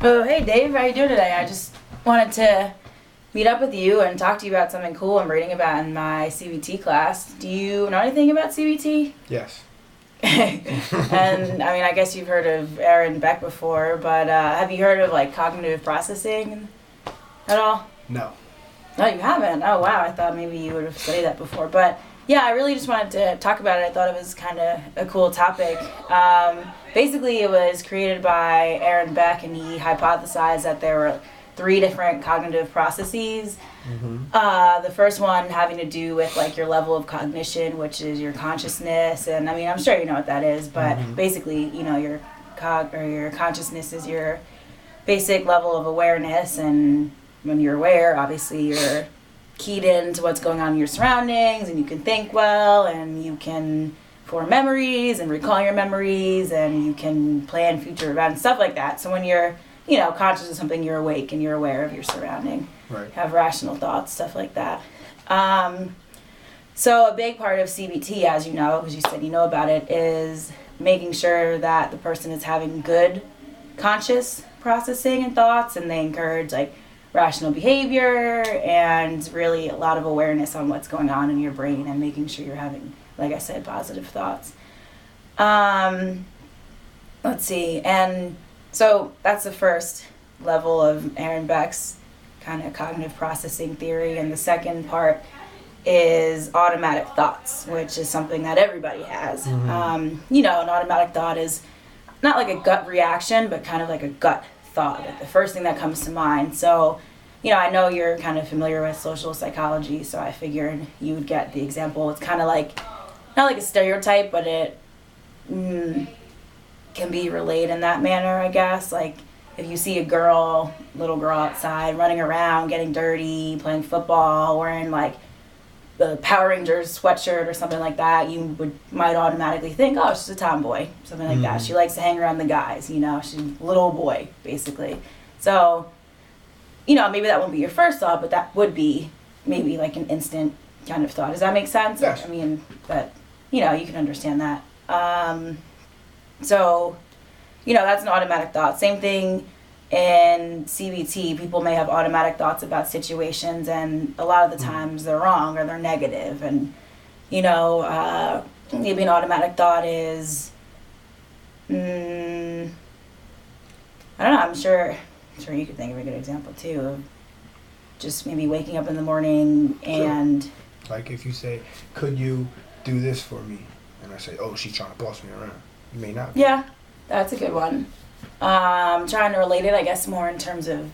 Oh, hey Dave, how you doing today? I just wanted to meet up with you and talk to you about something cool I'm reading about in my CBT class. Do you know anything about CBT? Yes. And I mean, I guess you've heard of Aaron Beck before, but have you heard of like cognitive processing at all? No. No, you haven't? Oh wow, I thought maybe you would have studied that before. But yeah, I really just wanted to talk about it. I thought it was kind of a cool topic. Basically, it was created by Aaron Beck, and he hypothesized that there were 3 different cognitive processes. The first one having to do with like your level of cognition, which is your consciousness, and I mean, I'm sure you know what that is, but basically, you know, your your consciousness is your basic level of awareness, and when you're aware, obviously you're keyed into what's going on in your surroundings, and you can think well, and you can form memories and recall your memories, and you can plan future events, stuff like that. So when you're, you know, conscious of something, you're awake and you're aware of your surrounding. Right. Have rational thoughts, stuff like that. So a big part of CBT, as you know, because you said you know about it, is making sure that the person is having good conscious processing and thoughts, and they encourage like rational behavior and really a lot of awareness on what's going on in your brain and making sure you're having, like I said, positive thoughts. Let's see. And so that's the first level of Aaron Beck's kind of cognitive processing theory. And the second part is automatic thoughts, which is something that everybody has. You know, an automatic thought is not like a gut reaction, but kind of like a gut thought, like the first thing that comes to mind. So, you know, I know you're kind of familiar with social psychology, so I figured you would get the example. It's kind of like, not like a stereotype, but it can be relayed in that manner, I guess. Like, if you see a little girl outside running around, getting dirty, playing football, wearing like the Power Rangers sweatshirt or something like that, you might automatically think, oh, she's a tomboy, something like that. She likes to hang around the guys, you know, she's a little boy, basically. So, you know, maybe that won't be your first thought, but that would be maybe like an instant kind of thought. Does that make sense? Yes. I mean, but, you know, you can understand that. So, you know, that's an automatic thought. Same thing in CBT. People may have automatic thoughts about situations, and a lot of the times they're wrong or they're negative. And, you know, maybe an automatic thought is, I don't know, I'm sure you could think of a good example too of just maybe waking up in the morning and... Sure. Like if you say, could you do this for me? And I say, oh, she's trying to boss me around. You may not be. Yeah, that's a good one. Trying to relate it, I guess, more in terms of,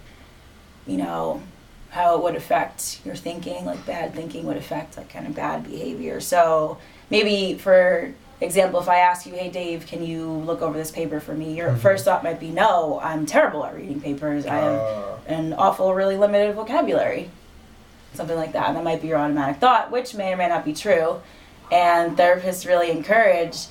you know, how it would affect your thinking, like bad thinking would affect like kind of bad behavior. So maybe, for example, if I ask you, hey Dave, can you look over this paper for me? Your first thought might be, no, I'm terrible at reading papers. I have an awful, really limited vocabulary. Something like that. And that might be your automatic thought, which may or may not be true. And therapists really encourage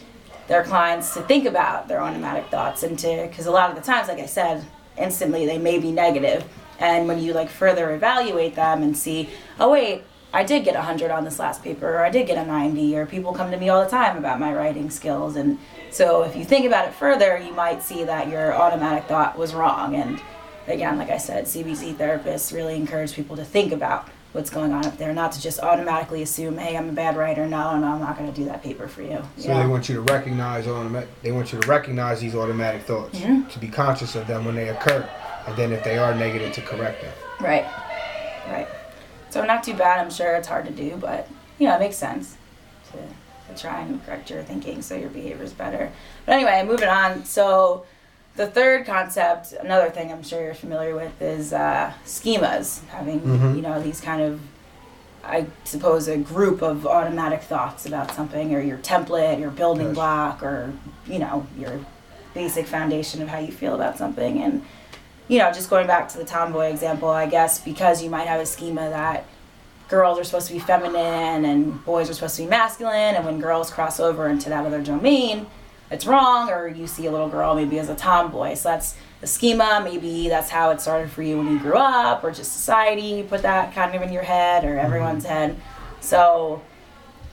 their clients to think about their automatic thoughts, and because a lot of the times, like I said, instantly they may be negative. And when you like further evaluate them and see, oh wait, I did get 100 on this last paper, or I did get a 90, or people come to me all the time about my writing skills. And so if you think about it further, you might see that your automatic thought was wrong. And again, like I said, CBT therapists really encourage people to think about what's going on up there, not to just automatically assume, hey, I'm a bad writer, no, I'm not going to do that paper for you. So they want you to recognize these automatic thoughts, to be conscious of them when they occur, and then if they are negative, to correct them. Right. So not too bad. I'm sure it's hard to do, but you know, it makes sense to try and correct your thinking so your behavior is better. But anyway, moving on. So the third concept, another thing I'm sure you're familiar with, is schemas, having, you know, these kind of, I suppose, a group of automatic thoughts about something, or your template, your building block, or, you know, your basic foundation of how you feel about something. And, you know, just going back to the tomboy example, I guess, because you might have a schema that girls are supposed to be feminine and boys are supposed to be masculine, and when girls cross over into that other domain, it's wrong, or you see a little girl maybe as a tomboy. So that's the schema. Maybe that's how it started for you when you grew up, or just society put that kind of in your head, or everyone's head. So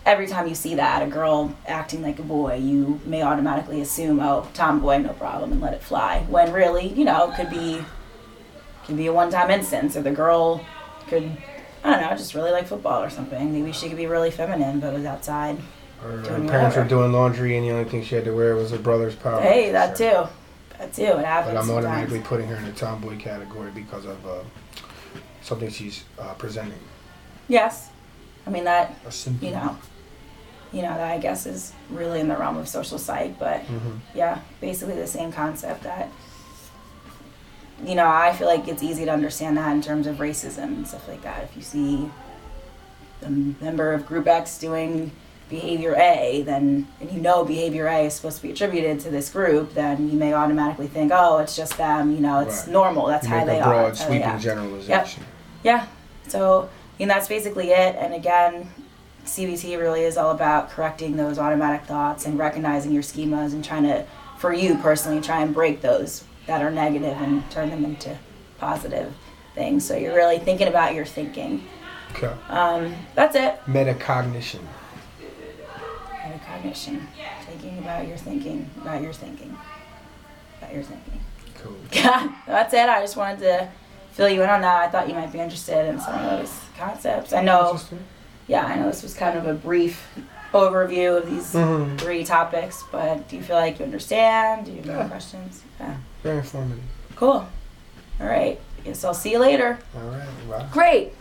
every time you see that, a girl acting like a boy, you may automatically assume, oh, tomboy, no problem, and let it fly. When really, you know, it could be a one-time instance, or the girl could, I don't know, just really like football or something. Maybe she could be really feminine, but was outside. Or her parents were doing laundry and the only thing she had to wear was her brother's power. Hey, that too. That too. It happens. But I'm sometimes. automatically putting her in the tomboy category because of something she's presenting. Yes. I mean, that, A symptom. that I guess is really in the realm of social psych, but yeah, basically the same concept that, I feel like it's easy to understand that in terms of racism and stuff like that. If you see a member of Group X doing behavior A, then, and behavior A is supposed to be attributed to this group, then you may automatically think, oh, it's just them, it's normal, that's how they are. Broad, sweeping generalization. Yep. Yeah. So, that's basically it. And again, CBT really is all about correcting those automatic thoughts and recognizing your schemas and trying to, for you personally, try and break those that are negative and turn them into positive things. So you're really thinking about your thinking. Okay. That's it. Metacognition. Metacognition. Thinking about your thinking, about your thinking, about your thinking. Cool. That's it. I just wanted to fill you in on that. I thought you might be interested in some of those concepts. I know this was kind of a brief overview of these 3 topics, but do you feel like you understand? Do you have any questions? Yeah. Very informative. Cool. All right. Guess I'll see you later. All right. Wow. Great.